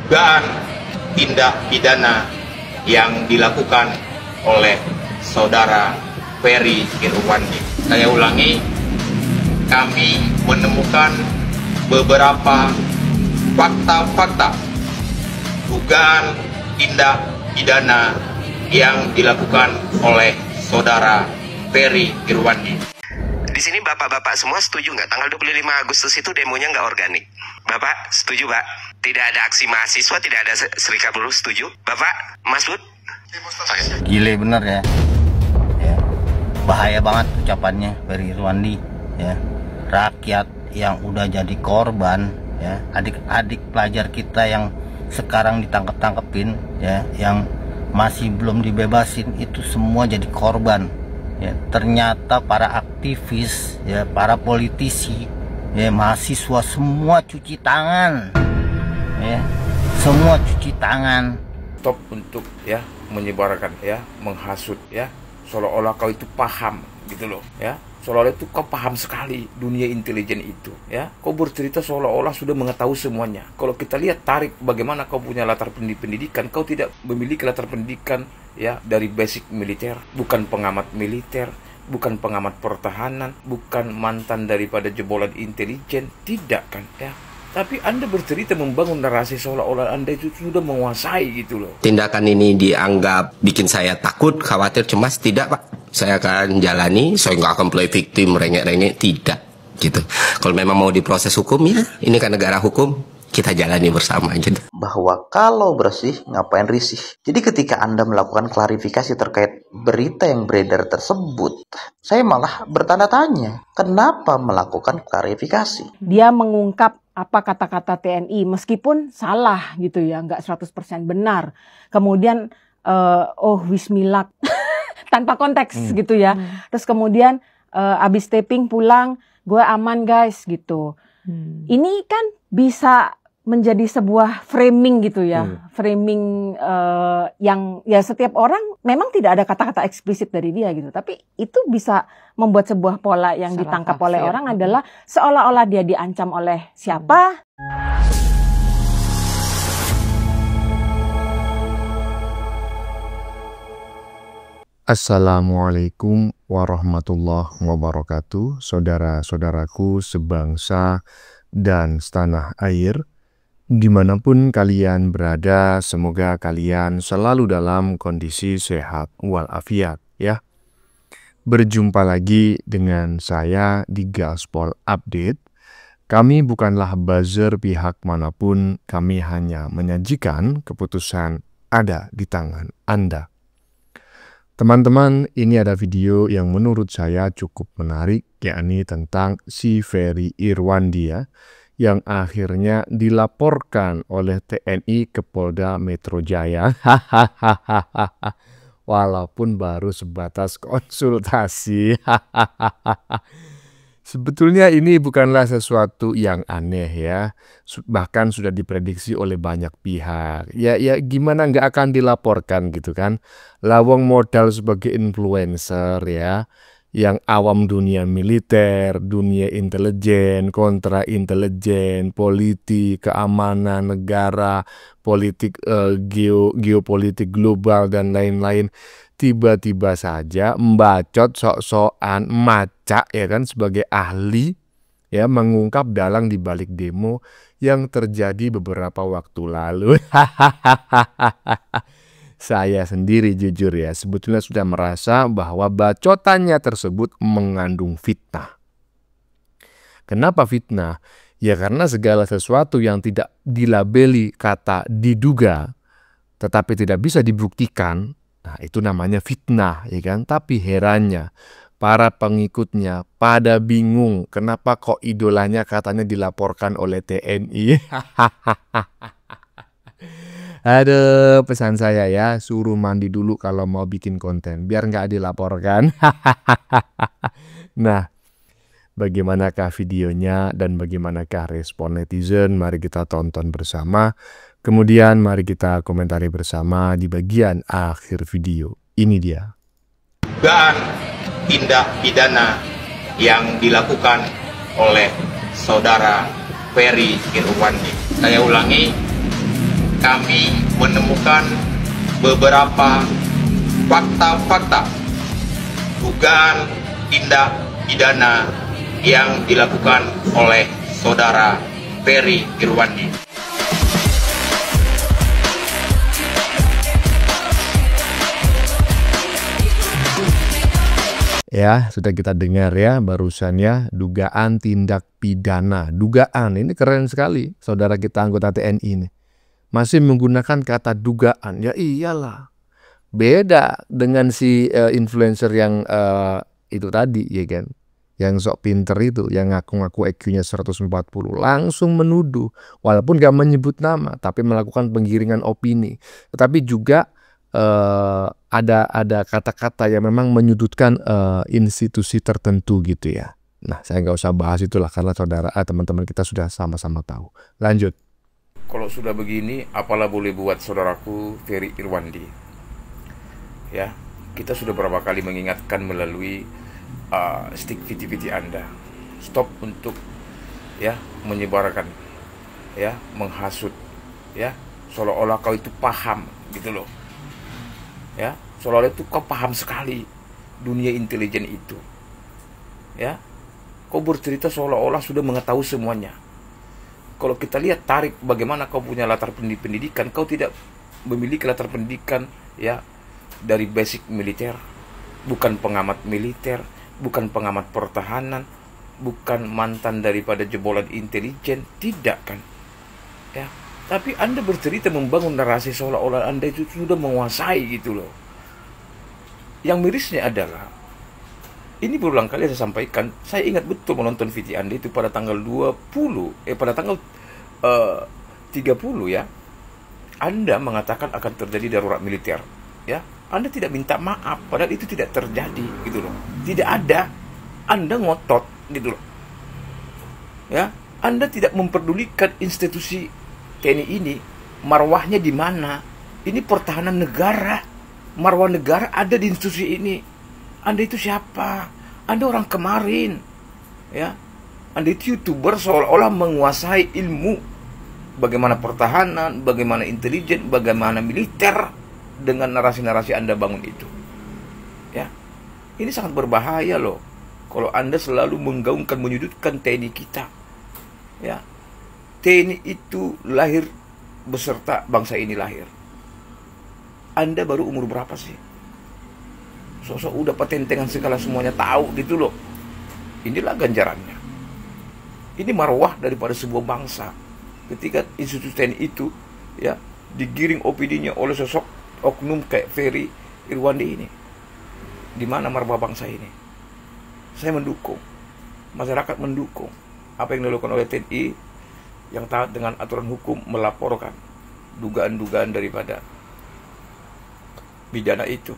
dugaan tindak pidana yang dilakukan oleh saudara Ferry Irwandi. Saya ulangi, kami menemukan beberapa fakta-fakta dugaan tindak pidana yang dilakukan oleh saudara Ferry Irwandi. Di sini bapak-bapak semua setuju nggak tanggal 25 Agustus itu demonya nggak organik? Bapak setuju, Pak? Tidak ada aksi mahasiswa, tidak ada serikat buruh, setuju? Bapak, Mas Bud? Gile bener ya. Bahaya banget ucapannya Ferry Irwandi ya. Rakyat yang udah jadi korban ya, adik-adik pelajar kita yang sekarang ditangkep-tangkepin ya, yang masih belum dibebasin, itu semua jadi korban ya. Ternyata para aktivis ya, para politisi ya, mahasiswa semua cuci tangan ya, semua cuci tangan. Stop untuk ya menyebarkan ya, menghasut ya, seolah-olah kau itu paham gitu loh ya, seolah-olah itu kau paham sekali dunia intelijen itu ya. Kau bercerita seolah-olah sudah mengetahui semuanya. Kalau kita lihat tarik bagaimana kau punya latar pendidikan, kau tidak memiliki latar pendidikan ya dari basic militer, bukan pengamat militer, bukan pengamat pertahanan, bukan mantan daripada jebolan intelijen, tidak kan ya. Tapi Anda bercerita membangun narasi seolah-olah Anda itu sudah menguasai gitu loh. Tindakan ini dianggap bikin saya takut, khawatir, cemas? Tidak, Pak. Saya akan jalani, saya nggak akan play victim, rengek-rengek, tidak. Gitu. Kalau memang mau diproses hukum, ya ini kan negara hukum, kita jalani bersama gitu. Bahwa kalau bersih, ngapain risih. Jadi ketika Anda melakukan klarifikasi terkait berita yang beredar tersebut, saya malah bertanda tanya, kenapa melakukan klarifikasi? Dia mengungkap apa kata-kata TNI meskipun salah gitu ya, nggak 100% benar. Kemudian wismilak tanpa konteks gitu ya. Terus kemudian abis taping pulang, gue aman guys gitu. Ini kan bisa menjadi sebuah framing gitu ya, framing yang ya setiap orang memang tidak ada kata-kata eksplisit dari dia gitu, tapi itu bisa membuat sebuah pola yang ditangkap oleh orang adalah seolah-olah dia diancam oleh siapa. Assalamualaikum warahmatullahi wabarakatuh, saudara-saudaraku sebangsa dan setanah air. Dimanapun kalian berada, semoga kalian selalu dalam kondisi sehat walafiat ya. Berjumpa lagi dengan saya di Gaspol Update. Kami bukanlah buzzer pihak manapun, kami hanya menyajikan keputusan ada di tangan Anda. Teman-teman, ini ada video yang menurut saya cukup menarik, yakni tentang si Ferry Irwandi ya, yang akhirnya dilaporkan oleh TNI ke Polda Metro Jaya. Walaupun baru sebatas konsultasi. Sebetulnya ini bukanlah sesuatu yang aneh ya. Bahkan sudah diprediksi oleh banyak pihak. Ya gimana nggak akan dilaporkan gitu kan. Lawang modal sebagai influencer ya, yang awam dunia militer, dunia intelijen, kontra intelijen, politik, keamanan negara, politik geopolitik global dan lain-lain, tiba-tiba saja membacot sok-sokan macak ya kan sebagai ahli ya, mengungkap dalang di balik demo yang terjadi beberapa waktu lalu. Saya sendiri jujur ya, sebetulnya sudah merasa bahwa bacotannya tersebut mengandung fitnah. Kenapa fitnah? Ya karena segala sesuatu yang tidak dilabeli kata diduga, tetapi tidak bisa dibuktikan, nah itu namanya fitnah ya kan. Tapi herannya, para pengikutnya pada bingung kenapa kok idolanya katanya dilaporkan oleh TNI. Aduh, pesan saya ya, suruh mandi dulu kalau mau bikin konten, biar nggak dilaporkan. Nah, bagaimanakah videonya dan bagaimanakah respon netizen? Mari kita tonton bersama. Kemudian mari kita komentari bersama di bagian akhir video. Ini dia. Dugaan tindak pidana yang dilakukan oleh saudara Ferry Irwandi. Saya ulangi, kami menemukan beberapa fakta-fakta dugaan tindak pidana yang dilakukan oleh saudara Ferry Irwandi. Ya, sudah kita dengar ya barusan ya, dugaan tindak pidana. Dugaan, ini keren sekali saudara kita anggota TNI ini. Masih menggunakan kata dugaan. Ya iyalah. Beda dengan si influencer yang itu tadi ya kan. Yang sok pinter itu, yang ngaku-ngaku IQ-nya 140. Langsung menuduh. Walaupun gak menyebut nama, tapi melakukan penggiringan opini. Tetapi juga ada kata-kata yang memang menyudutkan institusi tertentu gitu ya. Nah, saya nggak usah bahas itulah karena saudara teman-teman kita sudah sama-sama tahu. Lanjut. Kalau sudah begini, apalah boleh buat saudaraku Ferry Irwandi. Ya, kita sudah berapa kali mengingatkan melalui stick video Anda. Stop untuk ya menyebarkan, ya menghasut, ya seolah-olah kau itu paham gitu loh. Ya, seolah-olah itu kau paham sekali dunia intelijen itu. Ya, kau bercerita seolah-olah sudah mengetahui semuanya. Kalau kita lihat tarik bagaimana kau punya latar pendidikan, kau tidak memiliki latar pendidikan ya dari basic militer, bukan pengamat militer, bukan pengamat pertahanan, bukan mantan daripada jebolan intelijen, tidak kan? Ya. Tapi Anda bercerita membangun narasi seolah-olah Anda itu sudah menguasai gitu loh. Yang mirisnya adalah, ini berulang kali saya sampaikan, saya ingat betul menonton video Anda itu pada tanggal 30 ya. Anda mengatakan akan terjadi darurat militer. Ya, Anda tidak minta maaf, padahal itu tidak terjadi gitu loh. Tidak ada. Anda ngotot gitu loh. Ya, Anda tidak memperdulikan institusi TNI ini, marwahnya di mana? Ini pertahanan negara. Marwah negara ada di institusi ini. Anda itu siapa? Anda orang kemarin. Ya. Anda itu YouTuber seolah-olah menguasai ilmu bagaimana pertahanan, bagaimana intelijen, bagaimana militer dengan narasi-narasi Anda bangun itu. Ya. Ini sangat berbahaya loh. Kalau Anda selalu menggaungkan, menyudutkan TNI kita. Ya. TNI itu lahir beserta bangsa ini lahir. Anda baru umur berapa sih? Sosok udah patentengan segala semuanya tahu gitu loh. Inilah ganjarannya. Ini marwah daripada sebuah bangsa. Ketika institusi TNI itu ya digiring opininya oleh sosok oknum kayak Ferry Irwandi ini. Di mana marwah bangsa ini? Saya mendukung. Masyarakat mendukung apa yang dilakukan oleh TNI yang taat dengan aturan hukum melaporkan dugaan-dugaan daripada pidana itu.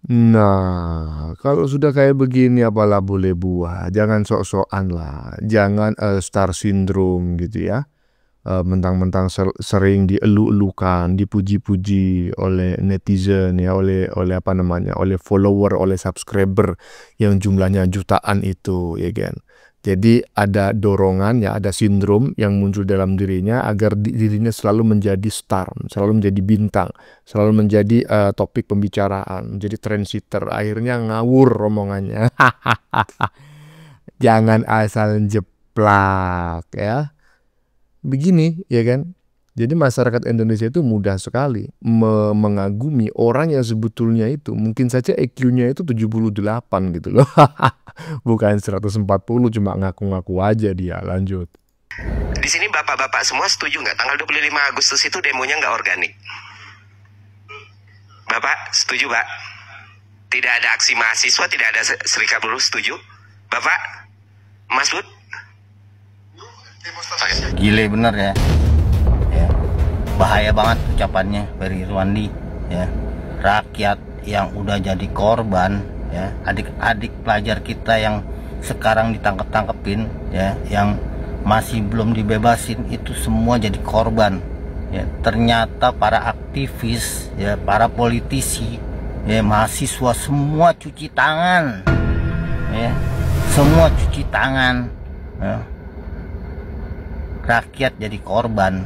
Nah, kalau sudah kayak begini apalah boleh buat. Jangan sok-sokan lah. Jangan star syndrome gitu ya. Mentang-mentang sering dielu-elukan, dipuji-puji oleh netizen ya, oleh apa namanya, oleh follower, oleh subscriber yang jumlahnya jutaan itu ya kan. Jadi ada dorongan ya, ada sindrom yang muncul dalam dirinya agar dirinya selalu menjadi star, selalu menjadi bintang, selalu menjadi topik pembicaraan, menjadi trendsetter. Akhirnya ngawur omongannya. Jangan asal jeplak ya. Begini ya kan. Jadi masyarakat Indonesia itu mudah sekali mengagumi orang yang sebetulnya itu mungkin saja IQ-nya itu 78 gitu loh. Bukan 140, cuma ngaku-ngaku aja dia. Lanjut. Di sini bapak-bapak semua setuju nggak tanggal 25 Agustus itu demonya nggak organik? Bapak setuju, Pak? Tidak ada aksi mahasiswa, tidak ada serikat buruh, setuju? Bapak? Mas Bud? Gile bener ya. Bahaya banget ucapannya Ferry Irwandi ya. Rakyat yang udah jadi korban ya, adik-adik pelajar kita yang sekarang ditangkep-tangkepin ya, yang masih belum dibebasin itu semua jadi korban ya. Ternyata para aktivis ya, para politisi ya, mahasiswa semua cuci tangan ya, semua cuci tangan ya. Rakyat jadi korban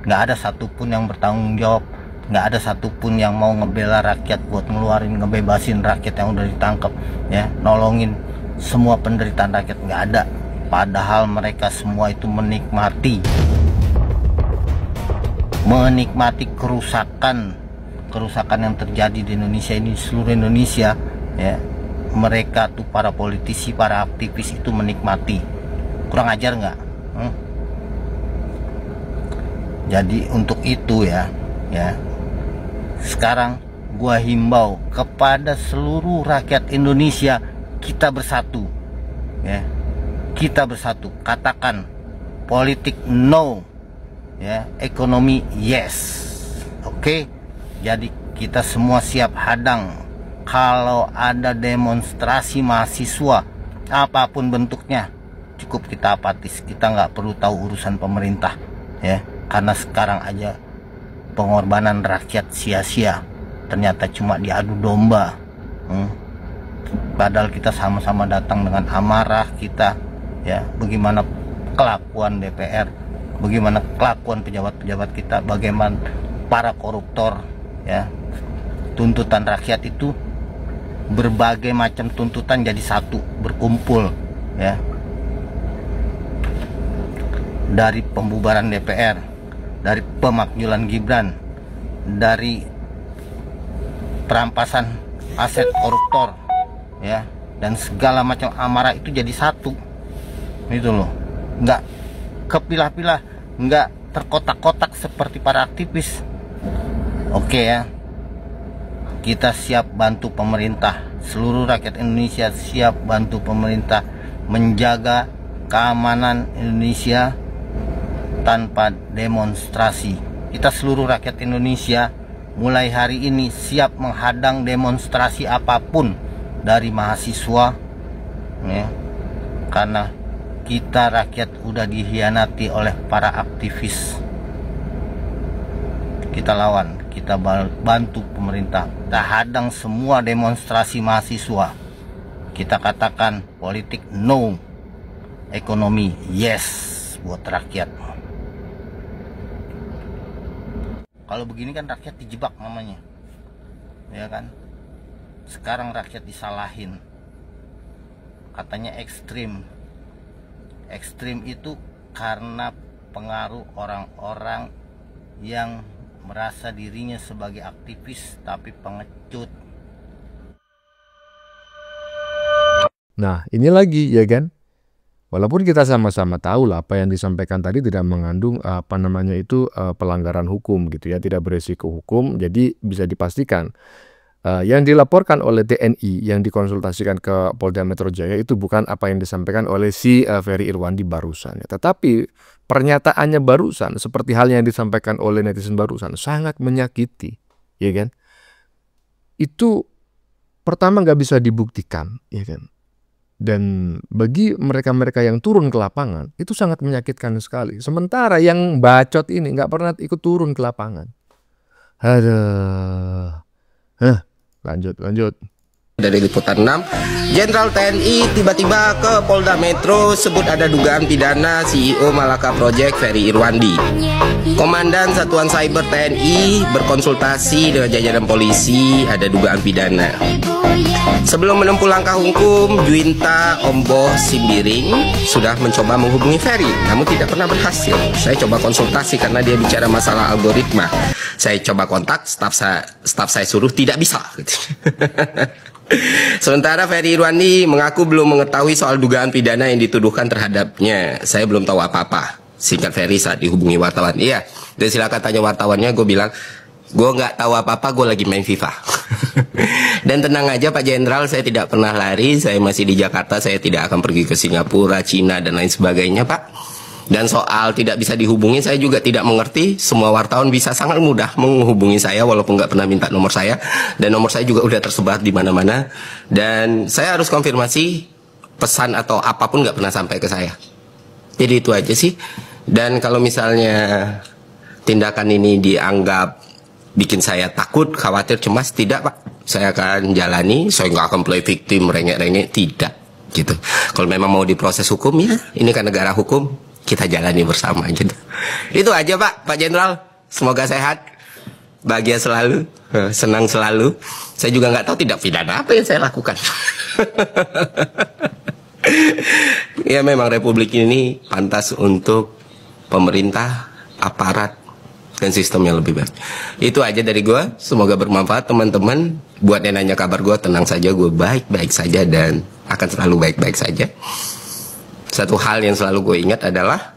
nggak ada satupun yang bertanggung jawab, nggak ada satupun yang mau ngebela rakyat buat ngebebasin rakyat yang udah ditangkap, ya, nolongin semua penderitaan rakyat, nggak ada. Padahal mereka semua itu menikmati kerusakan yang terjadi di Indonesia ini, seluruh Indonesia, ya. Mereka tuh para politisi, para aktivis itu menikmati. Kurang ajar nggak? Jadi untuk itu ya, sekarang gua himbau kepada seluruh rakyat Indonesia, kita bersatu, ya, kita bersatu. Katakan politik no, ya, ekonomi yes. Oke, jadi kita semua siap hadang kalau ada demonstrasi mahasiswa apapun bentuknya. Cukup kita apatis, kita nggak perlu tahu urusan pemerintah, ya, karena sekarang aja pengorbanan rakyat sia-sia, ternyata cuma diadu domba. Padahal kita sama-sama datang dengan amarah kita, ya, bagaimana kelakuan DPR, bagaimana kelakuan pejabat-pejabat kita, bagaimana para koruptor, ya. Tuntutan rakyat itu berbagai macam tuntutan jadi satu, berkumpul, ya. Dari pembubaran DPR, dari pemakzulan Gibran, dari perampasan aset koruptor, ya, dan segala macam amarah itu jadi satu, itu loh, nggak kepilah-pilah, nggak terkotak-kotak seperti para aktivis. Oke, ya, kita siap bantu pemerintah, seluruh rakyat Indonesia siap bantu pemerintah menjaga keamanan Indonesia tanpa demonstrasi. Kita seluruh rakyat Indonesia mulai hari ini siap menghadang demonstrasi apapun dari mahasiswa, ya, karena kita rakyat udah dihianati oleh para aktivis. Kita lawan, kita bantu pemerintah, kita hadang semua demonstrasi mahasiswa. Kita katakan politik no, ekonomi yes buat rakyat. Kalau begini kan rakyat dijebak namanya, ya kan? Sekarang rakyat disalahin, katanya ekstrim. Ekstrim itu karena pengaruh orang-orang yang merasa dirinya sebagai aktivis tapi pengecut. Nah, ini lagi, ya kan? Walaupun kita sama-sama tahu lah apa yang disampaikan tadi tidak mengandung pelanggaran hukum gitu ya, tidak beresiko hukum. Jadi bisa dipastikan yang dilaporkan oleh TNI yang dikonsultasikan ke Polda Metro Jaya itu bukan apa yang disampaikan oleh si Ferry Irwandi barusan, ya. Tetapi pernyataannya barusan seperti hal yang disampaikan oleh netizen barusan sangat menyakiti, ya kan? Itu pertama nggak bisa dibuktikan, ya kan? Dan bagi mereka-mereka yang turun ke lapangan itu sangat menyakitkan sekali. Sementara yang bacot ini nggak pernah ikut turun ke lapangan. Lanjut. Dari Liputan 6, Jenderal TNI tiba-tiba ke Polda Metro sebut ada dugaan pidana CEO Malaka Project Ferry Irwandi. Komandan Satuan Cyber TNI berkonsultasi dengan jajaran polisi, ada dugaan pidana. Sebelum menempuh langkah hukum, Juwinta Omboh Simbiring sudah mencoba menghubungi Ferry, namun tidak pernah berhasil. Saya coba konsultasi karena dia bicara masalah algoritma. Saya coba kontak, staf saya suruh tidak bisa. Sementara Ferry Irwandi mengaku belum mengetahui soal dugaan pidana yang dituduhkan terhadapnya. Saya belum tahu apa-apa, singkat Ferry saat dihubungi wartawan. Iya, dan silakan tanya wartawannya. Gue bilang, gue nggak tahu apa-apa, gue lagi main FIFA. Dan tenang aja Pak Jenderal, saya tidak pernah lari, saya masih di Jakarta, saya tidak akan pergi ke Singapura, Cina, dan lain sebagainya Pak. Dan soal tidak bisa dihubungi, saya juga tidak mengerti. Semua wartawan bisa sangat mudah menghubungi saya walaupun nggak pernah minta nomor saya. Dan nomor saya juga udah tersebar di mana-mana. Dan saya harus konfirmasi, pesan atau apapun nggak pernah sampai ke saya. Jadi itu aja sih. Dan kalau misalnya tindakan ini dianggap bikin saya takut, khawatir, cemas, tidak Pak. Saya akan jalani, saya nggak akan play victim, rengek-rengek, tidak. Gitu. Kalau memang mau diproses hukum, ya ini kan negara hukum. kita jalani bersama gitu. Itu aja Pak Jenderal. Semoga sehat, bahagia selalu, senang selalu. Saya juga nggak tahu tindak pidana apa yang saya lakukan. Ya memang Republik ini pantas untuk pemerintah, aparat, dan sistem yang lebih baik. Itu aja dari gue. Semoga bermanfaat teman-teman. Buat yang nanya kabar gue, tenang saja, gue baik-baik saja dan akan selalu baik-baik saja. Satu hal yang selalu gue ingat adalah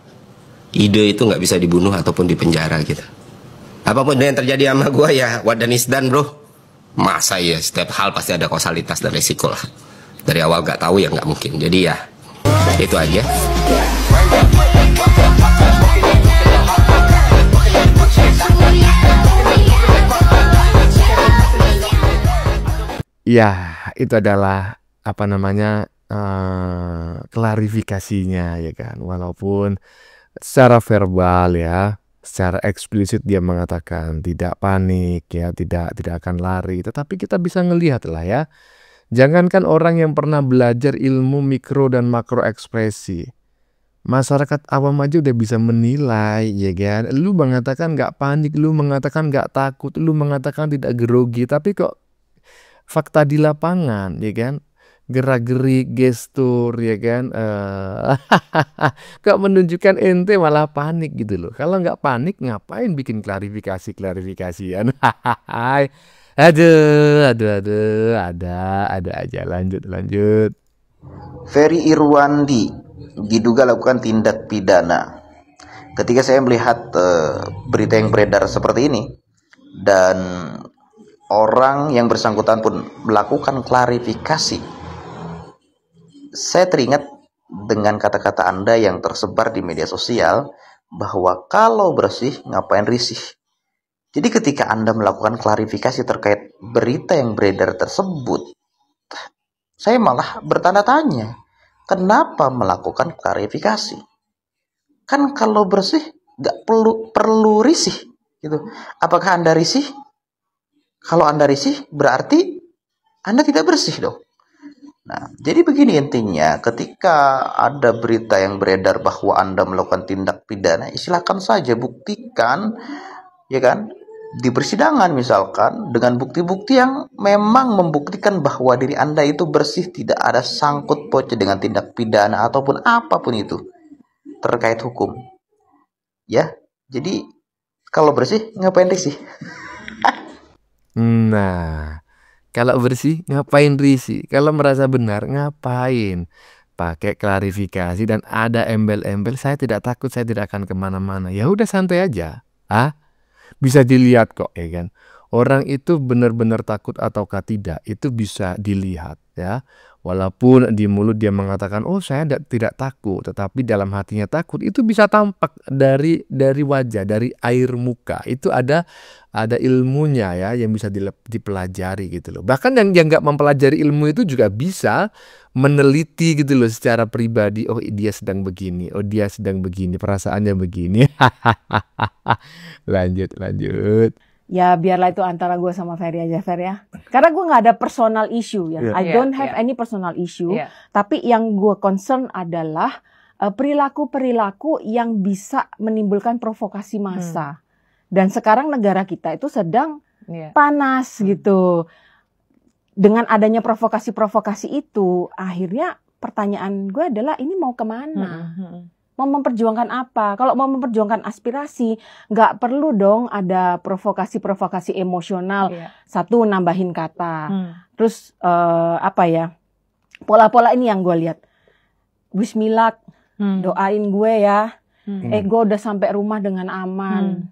ide itu nggak bisa dibunuh ataupun dipenjara gitu. Apapun yang terjadi sama gue ya wadan isdan bro. Masa ya setiap hal pasti ada kausalitas dan resiko lah. Dari awal nggak tahu ya nggak mungkin. Jadi ya itu aja. Ya, itu adalah apa namanya klarifikasinya ya kan. Walaupun secara verbal ya, secara eksplisit dia mengatakan tidak panik ya, tidak akan lari, tetapi kita bisa ngelihat lah ya. Jangankan orang yang pernah belajar ilmu mikro dan makro ekspresi, masyarakat awam aja udah bisa menilai ya kan. Lu mengatakan nggak panik, lu mengatakan nggak takut, lu mengatakan tidak grogi, tapi kok fakta di lapangan ya kan, gerak-gerik, gestur ya kan, kok menunjukkan ente malah panik gitu loh. Kalau nggak panik ngapain bikin klarifikasian. Aduh, ada aja. Lanjut. Ferry Irwandi diduga lakukan tindak pidana. Ketika saya melihat berita yang beredar seperti ini dan orang yang bersangkutan pun melakukan klarifikasi, saya teringat dengan kata-kata Anda yang tersebar di media sosial bahwa kalau bersih ngapain risih. Jadi ketika Anda melakukan klarifikasi terkait berita yang beredar tersebut, saya malah bertanda tanya, kenapa melakukan klarifikasi? Kan kalau bersih nggak perlu risih gitu. Apakah Anda risih? Kalau Anda risih berarti Anda tidak bersih dong. Nah, jadi begini intinya, ketika ada berita yang beredar bahwa Anda melakukan tindak pidana, silakan saja buktikan, ya kan, di persidangan misalkan, dengan bukti-bukti yang memang membuktikan bahwa diri Anda itu bersih, tidak ada sangkut pautnya dengan tindak pidana ataupun apapun itu terkait hukum. Ya, jadi kalau bersih ngapain risih? Nah, kalau bersih ngapain risih? Kalau merasa benar ngapain? Pakai klarifikasi dan ada embel-embel, saya tidak takut, saya tidak akan kemana-mana. Ya udah santai aja. Bisa dilihat kok ya kan. Orang itu benar-benar takut ataukah tidak, itu bisa dilihat ya. Walaupun di mulut dia mengatakan, oh saya tidak takut, tetapi dalam hatinya takut, itu bisa tampak dari wajah, dari air muka. Itu ada ilmunya ya, yang bisa dipelajari gitu loh. Bahkan yang nggak mempelajari ilmu itu juga bisa meneliti gitu loh secara pribadi. Oh dia sedang begini, oh dia sedang begini, perasaannya begini. Lanjut. Ya biarlah itu antara gue sama Ferry aja, Fer ya. Karena gue nggak ada personal issue ya. Yeah. I don't have any personal issue. Tapi yang gue concern adalah perilaku-perilaku yang bisa menimbulkan provokasi massa. Dan sekarang negara kita itu sedang panas gitu. Dengan adanya provokasi-provokasi itu, akhirnya pertanyaan gue adalah ini mau kemana? Mau memperjuangkan apa? Kalau mau memperjuangkan aspirasi, nggak perlu dong ada provokasi-provokasi emosional. Satu, nambahin kata. Terus pola-pola ini yang gue lihat. Bismillah, doain gue ya. Gue udah sampai rumah dengan aman.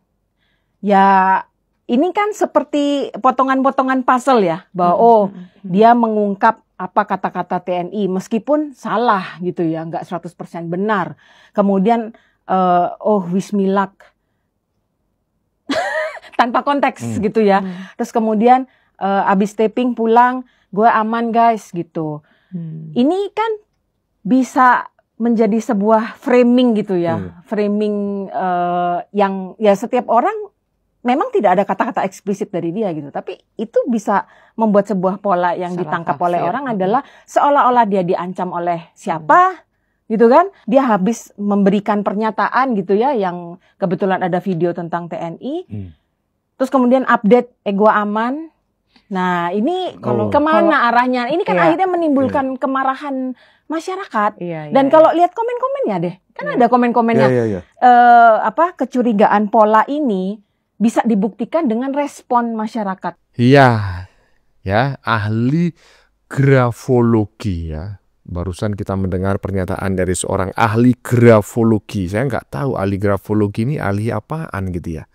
Ya, ini kan seperti potongan-potongan puzzle ya. Bahwa dia mengungkap apa kata-kata TNI, meskipun salah gitu ya, nggak 100% benar. Kemudian, Bismillah, tanpa konteks gitu ya. Terus kemudian, abis taping pulang, gue aman guys gitu. Ini kan bisa menjadi sebuah framing gitu ya. Framing yang ya setiap orang memang tidak ada kata-kata eksplisit dari dia gitu, tapi itu bisa membuat sebuah pola yang ditangkap oleh orang adalah seolah-olah dia diancam oleh siapa, gitu kan. Dia habis memberikan pernyataan gitu ya, yang kebetulan ada video tentang TNI. Terus kemudian update ego aman. Nah ini kemana arahnya? Ini kan akhirnya menimbulkan kemarahan masyarakat. Dan kalau lihat komen-komennya deh, kan ada komen-komennya. Kecurigaan pola ini bisa dibuktikan dengan respon masyarakat. Iya, ya, ahli grafologi ya. Barusan kita mendengar pernyataan dari seorang ahli grafologi. Saya nggak tahu ahli grafologi ini ahli apaan gitu ya.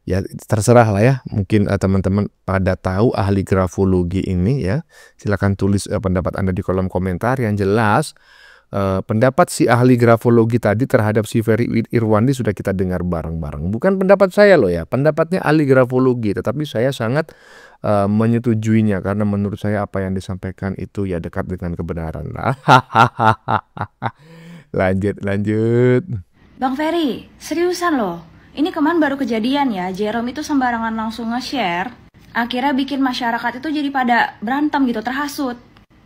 Ya terserah lah ya. Mungkin teman-teman pada tahu ahli grafologi ini ya. Silakan tulis pendapat Anda di kolom komentar. Yang jelas pendapat si ahli grafologi tadi terhadap si Ferry Irwandi sudah kita dengar bareng-bareng. Bukan pendapat saya loh ya, pendapatnya ahli grafologi. Tetapi saya sangat menyetujuinya karena menurut saya apa yang disampaikan itu ya dekat dengan kebenaran lah. Lanjut. Bang Ferry, seriusan loh. Ini kemarin baru kejadian ya, Jerome itu sembarangan langsung nge-share. Akhirnya bikin masyarakat itu jadi pada berantem gitu, terhasut.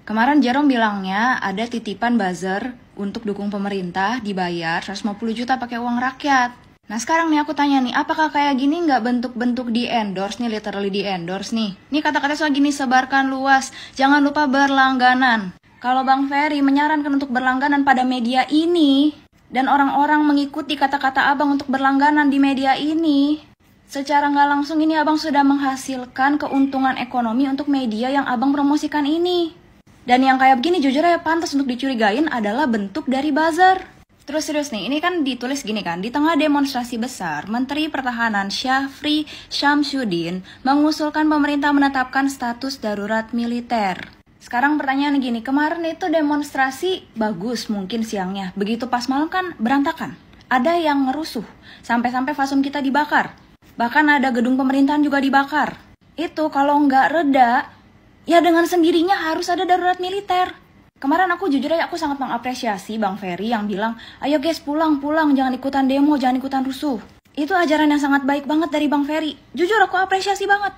Kemarin Jerome bilangnya ada titipan buzzer untuk dukung pemerintah dibayar 150 juta pakai uang rakyat. Nah sekarang nih aku tanya nih, apakah kayak gini nggak bentuk-bentuk di endorse nih, literally di endorse nih? Nih kata-kata soal gini, sebarkan luas, jangan lupa berlangganan. Kalau Bang Ferry menyarankan untuk berlangganan pada media ini, dan orang-orang mengikuti kata-kata abang untuk berlangganan di media ini, secara nggak langsung ini abang sudah menghasilkan keuntungan ekonomi untuk media yang abang promosikan ini. Dan yang kayak begini jujur aja pantas untuk dicurigain adalah bentuk dari buzzer. Terus serius nih, ini kan ditulis gini kan, di tengah demonstrasi besar, Menteri Pertahanan Syafri Syamsuddin mengusulkan pemerintah menetapkan status darurat militer. Sekarang pertanyaan gini, kemarin itu demonstrasi bagus mungkin siangnya, begitu pas malam kan berantakan. Ada yang ngerusuh, sampai-sampai fasum kita dibakar. Bahkan ada gedung pemerintahan juga dibakar. Itu kalau nggak reda, ya dengan sendirinya harus ada darurat militer. Kemarin aku jujur aja aku sangat mengapresiasi Bang Ferry yang bilang, ayo guys pulang, jangan ikutan demo, jangan ikutan rusuh. Itu ajaran yang sangat baik banget dari Bang Ferry. Jujur aku apresiasi banget.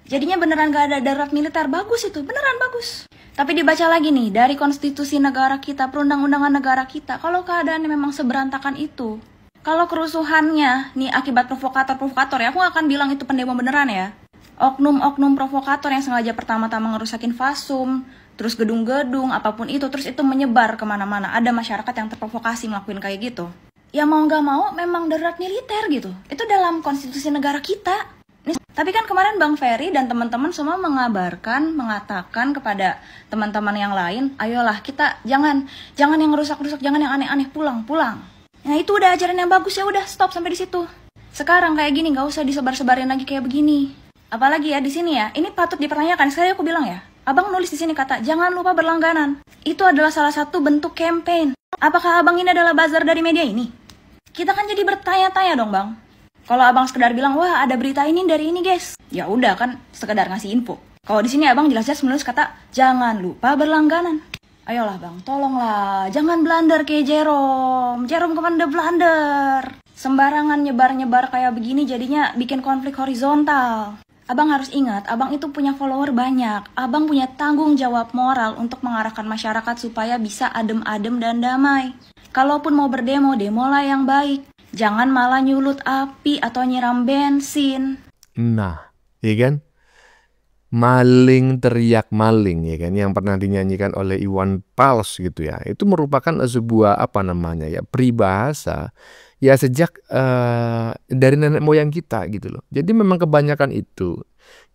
Jadinya beneran gak ada darurat militer, bagus itu, beneran bagus. Tapi dibaca lagi nih, dari konstitusi negara kita, perundang-undangan negara kita, kalau keadaannya memang seberantakan itu, kalau kerusuhannya, nih akibat provokator ya, aku gak akan bilang itu pendemo beneran ya. Oknum-oknum provokator yang sengaja pertama-tama ngerusakin fasum, terus gedung-gedung, apapun itu, terus itu menyebar kemana-mana. Ada masyarakat yang terprovokasi ngelakuin kayak gitu. Ya mau gak mau memang darurat militer gitu. Itu dalam konstitusi negara kita. Tapi kan kemarin Bang Ferry dan teman-teman semua mengatakan kepada teman-teman yang lain, ayolah kita jangan yang rusak-rusak, jangan yang aneh-aneh, pulang. Nah itu udah ajaran yang bagus, ya udah stop sampai di situ. Sekarang kayak gini nggak usah disebar-sebarin lagi kayak begini. Apalagi ya di sini ya, ini patut dipertanyakan. Sekali aku bilang ya, abang nulis di sini kata jangan lupa berlangganan. Itu adalah salah satu bentuk campaign. Apakah abang ini adalah buzzer dari media ini? Kita kan jadi bertanya-tanya dong bang. Kalau abang sekedar bilang, wah ada berita ini dari ini guys, ya udah kan sekedar ngasih info. Kalau di sini abang jelas-jelas menulis kata jangan lupa berlangganan. Ayolah bang, tolonglah, jangan blunder kayak Jerome. Jerome kemana udah blunder. Sembarangan nyebar-nyebar kayak begini jadinya bikin konflik horizontal. Abang harus ingat, abang itu punya follower banyak. Abang punya tanggung jawab moral untuk mengarahkan masyarakat supaya bisa adem-adem dan damai. Kalaupun mau berdemo, demolah yang baik. Jangan malah nyulut api atau nyiram bensin. Nah, ya kan? Maling teriak maling, ya kan? Yang pernah dinyanyikan oleh Iwan Fals gitu ya. Itu merupakan sebuah peribahasa ya sejak dari nenek moyang kita gitu loh. Jadi memang kebanyakan itu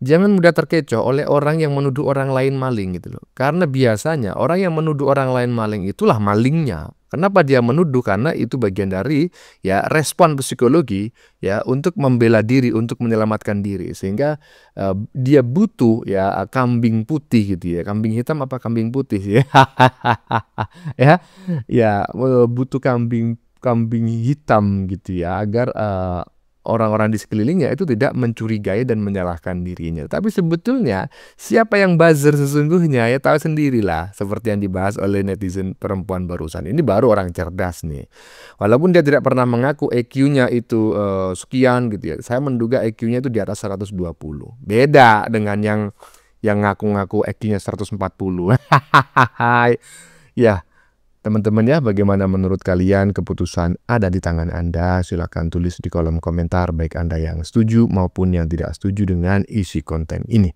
jangan mudah terkecoh oleh orang yang menuduh orang lain maling gitu loh. Karena biasanya orang yang menuduh orang lain maling itulah malingnya. Kenapa dia menuduh? Karena itu bagian dari ya respon psikologi ya untuk membela diri, untuk menyelamatkan diri. Sehingga dia butuh ya kambing putih gitu ya. Kambing hitam apa kambing putih ya? ya butuh kambing hitam gitu ya agar orang-orang di sekelilingnya itu tidak mencurigai dan menyalahkan dirinya. Tapi sebetulnya siapa yang buzzer sesungguhnya ya tahu sendirilah, seperti yang dibahas oleh netizen perempuan barusan. Ini baru orang cerdas nih. Walaupun dia tidak pernah mengaku EQ-nya itu sekian gitu ya. Saya menduga EQ-nya itu di atas 120. Beda dengan yang ngaku-ngaku EQ-nya 140. Ya. Teman-teman ya, bagaimana menurut kalian? Keputusan ada di tangan Anda. Silakan tulis di kolom komentar baik Anda yang setuju maupun yang tidak setuju dengan isi konten ini.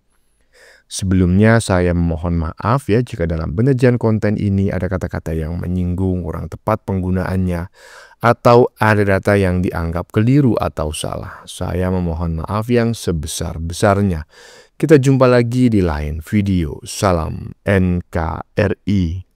Sebelumnya saya memohon maaf ya jika dalam penajian konten ini ada kata-kata yang menyinggung, kurang tepat penggunaannya, atau ada data yang dianggap keliru atau salah. Saya memohon maaf yang sebesar-besarnya. Kita jumpa lagi di lain video. Salam NKRI.